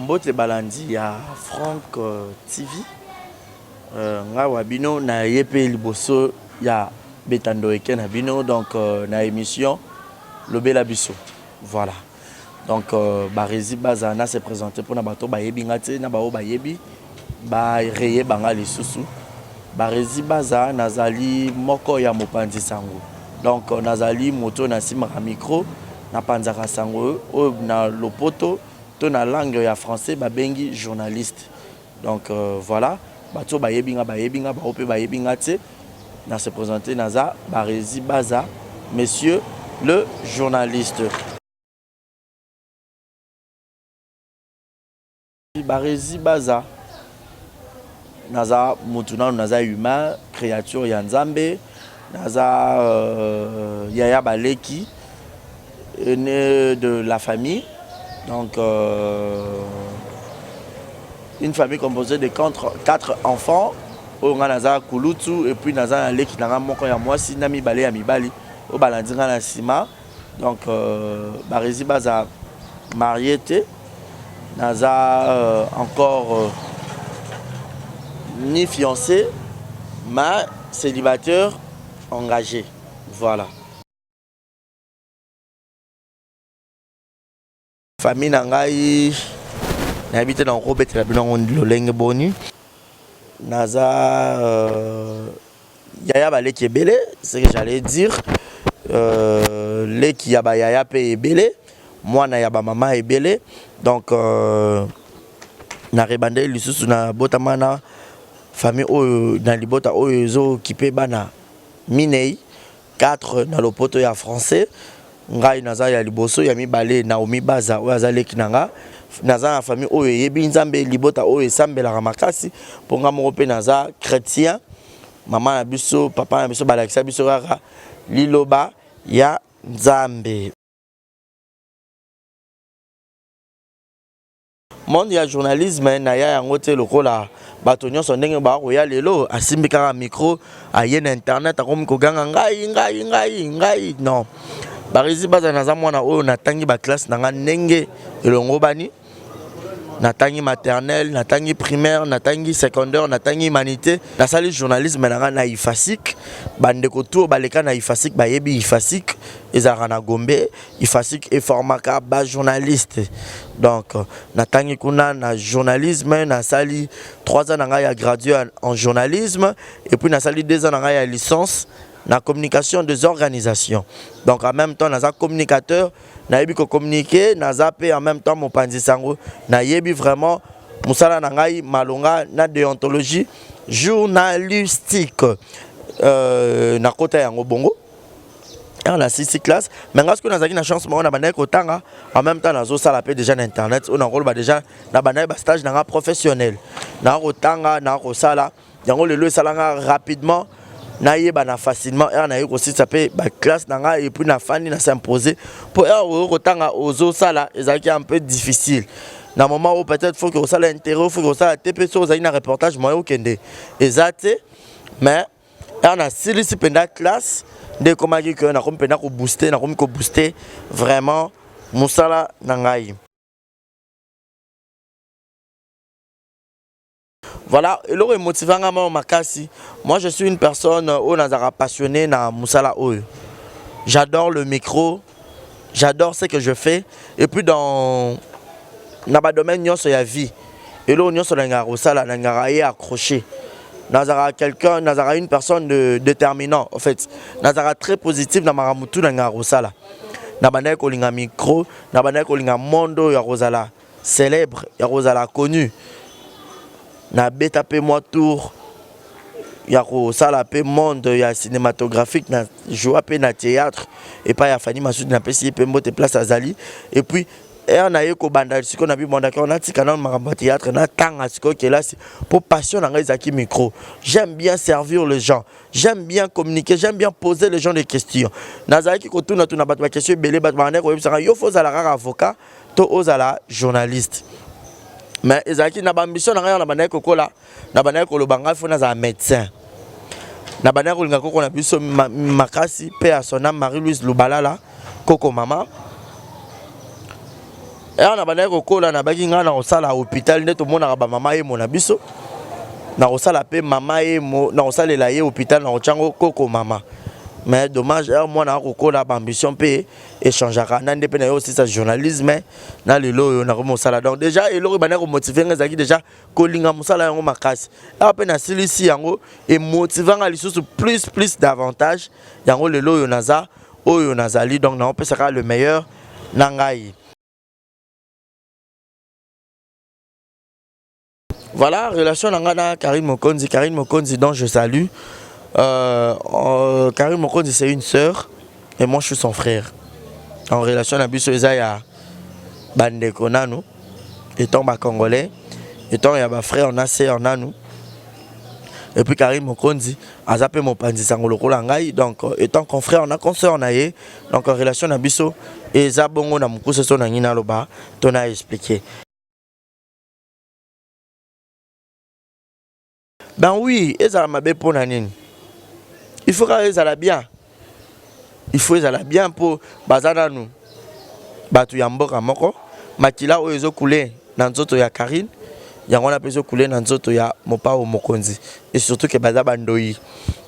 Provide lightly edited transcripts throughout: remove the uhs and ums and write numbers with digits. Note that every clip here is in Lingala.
Mbote balandi ya Franck TV. Nga wabino na yepe liboso ya Betando Eke na bino donc na émission Lobela Biso. Voilà. Donc Barezi Bazana s'est présenté pour na bato ba yebi ngate na bao ba yebi ba reye banga lisusu. Barezi Baza nazali moko ya mopanzi sango. Donc nazali moto na sima micro na panzaka sango na lopoto to na langue ya français ba bengi journaliste. Donc voilà, bato ba yebinga ba ope ba yebinga te na se présenter naza Barezi Baza, monsieur le journaliste. Barezi Baza naza mutuna naza humain, créature ya Nzambe, naza Yaya Baleki, né de la famille. Donc une famille composée de 4 enfants. On a naza Kulutu et puis naza Aleki nanga moko ya mwasi na mibale ya mibali au balandinga na sima. Donc Barezi Baza marié te naza encore ni fiancé mais célibataire engagé. Voilà. Famille nangai n'habite dans Robert la bilan lolenge boni naza Yaya Baleki ebele, c'est ce que j'allais dire. Leki yaba Yaya pe ebele, moi na yaba maman ebele. Donc na rebande lisusu na botamana famille oyo na libota oyo zo kipe bana minei 4 na lopoto ya français. Ngai naza ya liboso ya mibale Naomi Baza oyo azaleki nanga naza na famille oyo yebi Nzambe libota oyo esambela makasi ponga moko pe naza chrétien. Maman na biso papa na biso balakisa biso kaka liloba ya Nzambe. Monde ya journalisme na ya yango te lokola bato nyonso ndenge ba koya lelo asimbi kaka micro aye na internet akomi koganga ngai non. Barezi Baza naza mwana oyo natangi ba classe nanga ndenge elongo bani natangi maternelle, natangi primaire, natangi secondaire, natangi humanité, nasali journalisme nanga na ifasik bandeko to baleka na ifasik bayebi ifasik ezara na Gombe ifasik e formaka ba journaliste. Donc natangi kuna na journalisme nasali 3 ans nanga ya gradué en journalisme et puis nasali 2 ans nanga ya licence na communication des organisations. Donc en même temps naza communicateur na yebi ko communiquer naza pe en même temps mon panzi sango na yebi vraiment musala na ngai malonga na déontologie journalistique na kota yango bongo on a 6 classes mais ngas ko nazaki na chance mo na bana ko tanga en même temps nazo sala pe déjà na internet on ngolo ba déjà na bana ba stage na professionnel na ko tanga na ko sala yango lelo salanga rapidement na yeba facilement na yeko si ça peut ba classe nanga et puis na fani na s'imposer pour ko tanga ozo sala ezaki un peu difficile na moment où peut-être faut que ça l'intérêt faut que ça TP sur ça une reportage moi okende ezate mais na silisi penda classe de comment que na comme penda ko booster na comme ko booster vraiment musala nangai. Voilà, et l'autre motivant à makasi. Moi je suis une personne passionnée na musala oyo. J'adore le micro, j'adore ce que je fais et puis dans na domaine nyonso ya vie. Et là nyonso la ngara osala na ngara y accroché. Nazara quelqu'un, nazara une personne déterminant en fait. Nazara très positif na maramutu na ngara osala. Na bana ko linga micro, na bana ko linga mondo ya Rosala célèbre, ya Rosala connu. Na beta pe moi tour ya ko sala pe monde ya cinématographique na joie pe na théâtre et pas ya Fanny Massoud na pesi pe mbote place azali et puis on a eu ko banda siko na bi monde on a tika na makambo théâtre na tanga siko ke là pour passion na ngaki micro. J'aime bien servir les gens, j'aime bien communiquer, j'aime bien poser les gens des questions. Nazaki ko tuna tuna ba question belé ba banda ko yebisa yo faut ala avocat to ozala journaliste. Mais ezaki na ambition na nga na bana kokola na bana ko lobanga fona za médecin na bana ko linga koko na biso makasi pe a son âme Marie-Louise Lubalala koko mama Et on a bandé kokola na baki nga na osala hôpital nde to mona ba mama ye mona biso. Na osala pe mama ye mo na osala la ye hôpital na ochango koko mama. Mais dommage, moi na kokola ba ambition pe échangeaka nande pe na yo aussi ça journalisme na lelo na ko mosala. Donc déjà eloko bandé ko motiver ngazaki déjà ko linga mosala yango makasi. Après na silisi yango et motivanga lisusu plus davantage yango lelo yo naza oyo nazali donc na on peut sera le meilleur nangai. Voilà, relation nangana Karine Mokonzi dont je salue. Karine Mokonzi c'est une sœur et moi je suis son frère. En relation à biso ezaya bandeko nanu étant ba congolais étant ya ba frère on a sœur nanu. Et puis Karine Mokonzi a zappé mon panzi sangolo ngai donc étant confrère on a consœur na ye donc en relation à biso eza bongo na mukuso so na ngina loba ton a expliqué. Ben oui, ezala mabe pour nanine. Il faut qu'elles aient bien. Il faut qu'elles aient bien pour bazana nous. Batu yamboka moko. Makila o ezo coulé dans nzoto ya Karine. Yango na peso coulé dans nzoto ya mopa o Mokonzi. Et surtout que baza bandoi.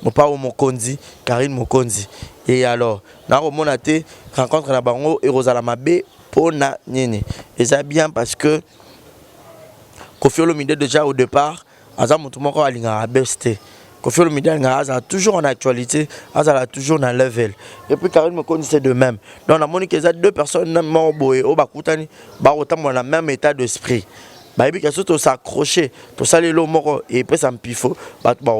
Mopa o Mokonzi, Karine Mokonzi. Et alors, na remona te rencontre na bango et rozala mabe pour na nini. Et ça bien parce que Koffi Olomide déjà au départ Aza Moutoumoko Alinga a besté. Koffi Olomide a toujours en actualité, a toujours dans level. Et puis Karine Mokonzi c'est de même. Donc on a montré qu'il y a deux personnes qui sont dans le même état d'esprit. Bah et puis surtout s'accrocher, tout ça les lots moko et puis ça me pifo, bah tout bah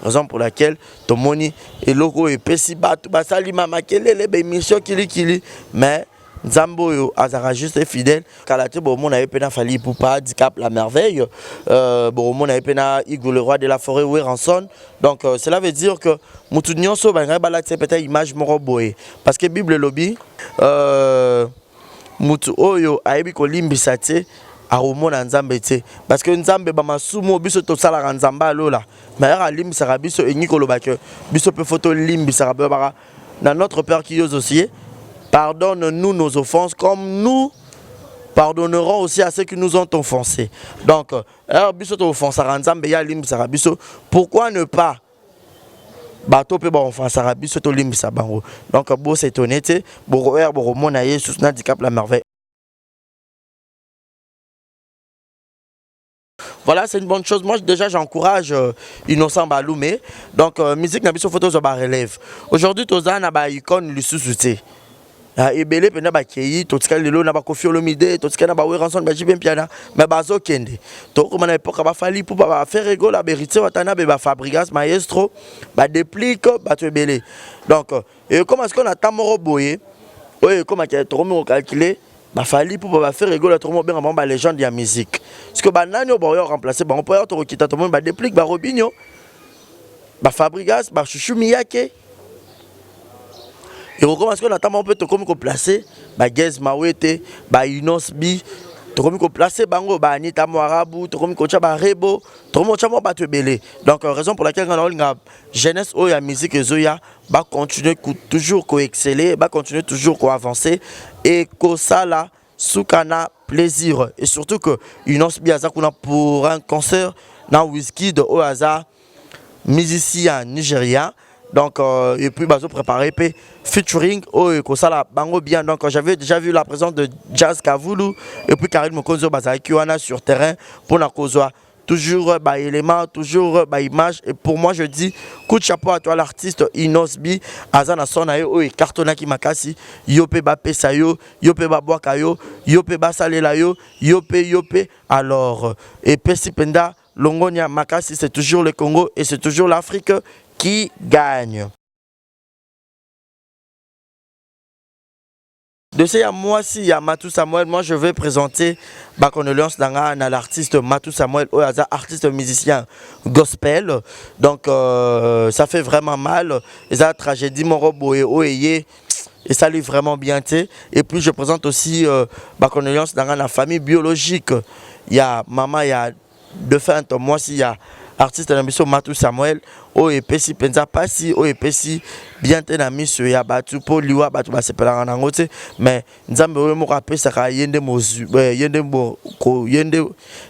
raison pour laquelle ton moni et logo et puis si bah tout bah ça li mama kelele bah mission kili mais Nzambo yo azara juste fidèle kalate bo mon avait pena fali pour pas handicap la merveille bon mon avait pena Igor le roi de la forêt ou ranson donc cela veut dire que mutu nyonso ba ngai balate peut-être image moko boye parce que Bible lobby mutu oyo ayebi ko limbisa te a omona nzambe te parce que nzambe ba masumo biso to sala nzamba lola mais a limbisa biso enyi ko loba que biso pe photo limbisa ba na notre père qui est aussi. Pardonne-nous nos offenses comme nous pardonnerons aussi à ceux qui nous ont offensés. Donc, pourquoi ne pas bateau pe ba offense arabiso to limbisa bango. Donc beau c'est honnête, beau mona Jesus handicap la merveille. Voilà, c'est une bonne chose. Moi, déjà, j'encourage Innocent Baloumé. Donc, musique n'a pas photo de relève. Aujourd'hui, Tozan a ba icône le sous-souté. Et belé pena ba kei to tika lelo na ba Koffi Olomide to tika na ba Weranson ba jibem piana mais bazo kende to ko mana époque ba fali pour ba faire rigolo la vérité watana be ba Fabrigas maestro ba déplique ba to belé donc et comment est-ce qu'on attend moro boye oui comment que to mo calculer ba fali pour ba faire rigolo to mo ben ba légende ya musique parce que ba nani o ba remplacer ba on peut to kita to mo ba déplique ba Robinho ba Fabrigas ba Chouchou Miyake. Et comment est-ce qu'on attend un peu de comme placer ba Gez Mawete, ba Inos Bi, to comme placer bango ba Anita Moarabu, to comme cha ba Rebo, to comme cha mo ba te belé. Donc raison pour laquelle on a jeunesse ou ya musique zoya ba continuer toujours ko exceller, ba continuer toujours ko avancer et ko sala soukana plaisir et surtout que Inos Bi aza kuna pour un concert na Wizkid au hasard musicien nigérien. Donc et puis bazo préparé featuring kosala bango bien donc j'avais déjà vu la présence de Jazz Kavulu et puis Karine Mokonzi bazaki wana sur terrain pour na kozwa toujours ba élément toujours ba image et pour moi je dis coup de chapeau à toi l'artiste Inos Bi azana sona yo et cartonaki makasi yope ba pesa yo yope ba boaka yo yope ba salela yo yope alors et pesi penda longonia makasi c'est toujours le Congo et c'est toujours l'Afrique qui gagne. De ce moi si il y a Matou Samuel, moi je vais présenter ma condoléance à l'artiste Matou Samuel, artiste musicien gospel. Donc ça fait vraiment mal. Et ça tragédie Morobo et ça lui vraiment bien été. Et puis je présente aussi ma condoléance dans la famille biologique. Il y a maman, il y a deux feintes, moi si il y a artiste na biso Matou Samuel o epesi penza pasi o epesi bien te na miso ya batu po liwa batu basepelanga nango te mais nzambe oyo moko apesaka yende mozu yende ko yende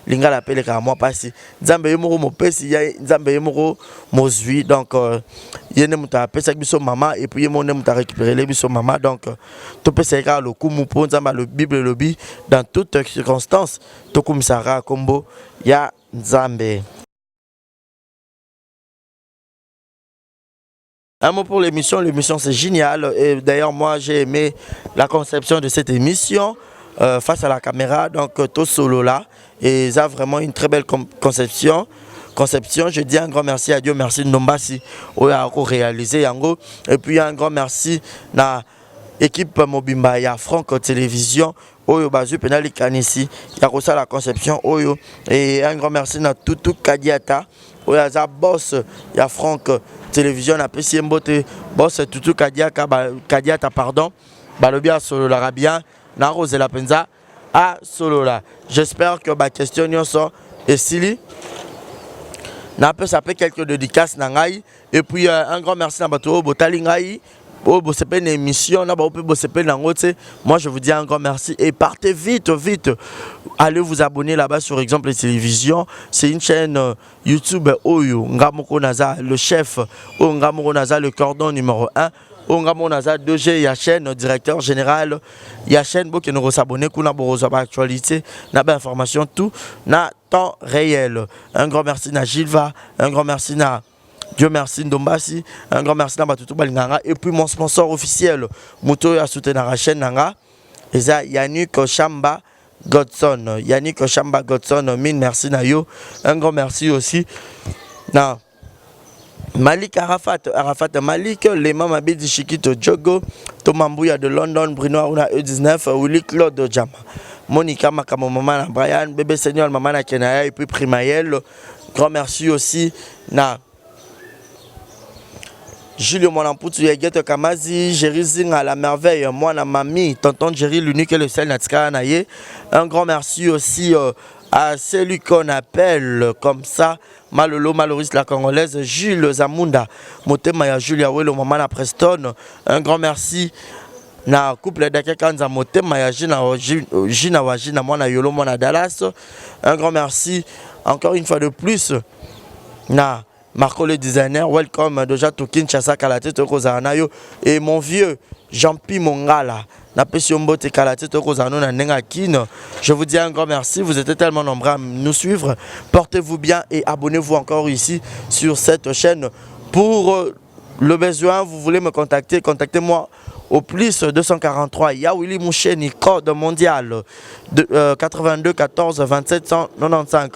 lingala peleka moi pasi nzambe yo moko mopesi ya nzambe yo moko mozui donc yende muta apesa biso mama et puis ye monde muta récupérer biso mama donc to pesa ka le kumu po nzamba le bible lobi dans toutes circonstances to kumisara kombo ya nzambe. Un mot pour l'émission, l'émission c'est génial et d'ailleurs moi j'ai aimé la conception de cette émission face à la caméra, donc tout solo là et ça a vraiment une très belle conception. Je dis un grand merci à Dieu, merci Ndombasi qui a réalisé Yango et puis un grand merci à l'équipe Mobimba, il y a Franck Télévision, Oyo Bazu Penali Kanisi, il y a aussi la conception Oyo et un grand merci à Toutou Kadiata, il y a boss, il y a Franck Télévision na pesi mbote boss Toutou Kadiata pardon balobia solo la rabia na rose la penza a solo la. J'espère que ma question nyonso et sili na peut ça peut quelques dédicaces na ngai et puis un grand merci na bato botali ngai oh bo c'est pas une émission na ba bo c'est pas nango te. Moi je vous dis un grand merci et partez vite allez vous abonner là-bas sur Exemple Télévision, c'est une chaîne YouTube Oyo Ngamoko Naza le chef o Ngamoko Naza le cordon numéro 1 o Ngamoko Naza 2G ya chaîne directeur général ya chaîne bo que nous s'abonner kuna borozo ba actualité na ba information tout na temps réel. Un grand merci na Gilva, un grand merci na Dieu merci Ndombasi, un grand merci na Batutu Balinganga et puis mon sponsor officiel Muto ya soutenir la chaîne nanga et ça Yannick Chamba Godson, Yannick Chamba Godson, mille merci na yo. Un grand merci aussi na Malik Arafat Malik, les Mama Bidi Chikito Djogo, Thomas Mbouya de London, Bruno Aruna E19, Willy Claude Jama, Monica Makamo Maman Brian, Bébé Seigneur Maman na Kenaya et puis Primaël. Grand merci aussi na Julio Monamputu Yegeto Kamazi, Jerry Zing à la merveille, moi na mamie, tonton Jerry l'unique et le seul Natika Naye. Un grand merci aussi à celui qu'on appelle comme ça Malolo Maloris la Congolaise, Jules Zamunda, Motema Julia Welo Maman na Preston. Un grand merci na couple d'Akekanza Motema Jina Wajina Mwana Yolo Mwana Dallas. Un grand merci encore une fois de plus na Marco le designer, welcome déjà to Kinshasa Kalate Toko Zanayo et mon vieux Jean-Pi Mongala. Je vous dis un grand merci, vous êtes tellement nombreux à nous suivre. Portez-vous bien et abonnez-vous encore ici sur cette chaîne. Pour le besoin, vous voulez me contacter, contactez-moi au plus 243 Yawili Moucheni, code mondial de 82 14 27 195.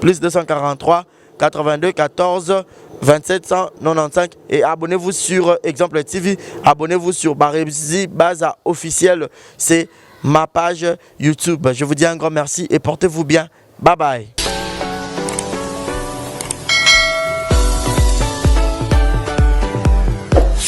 Plus 243 82 14 27 195 et abonnez-vous sur Exemple TV, abonnez-vous sur Barézi Baza officiel, c'est ma page YouTube. Je vous dis un grand merci et portez-vous bien. Bye bye.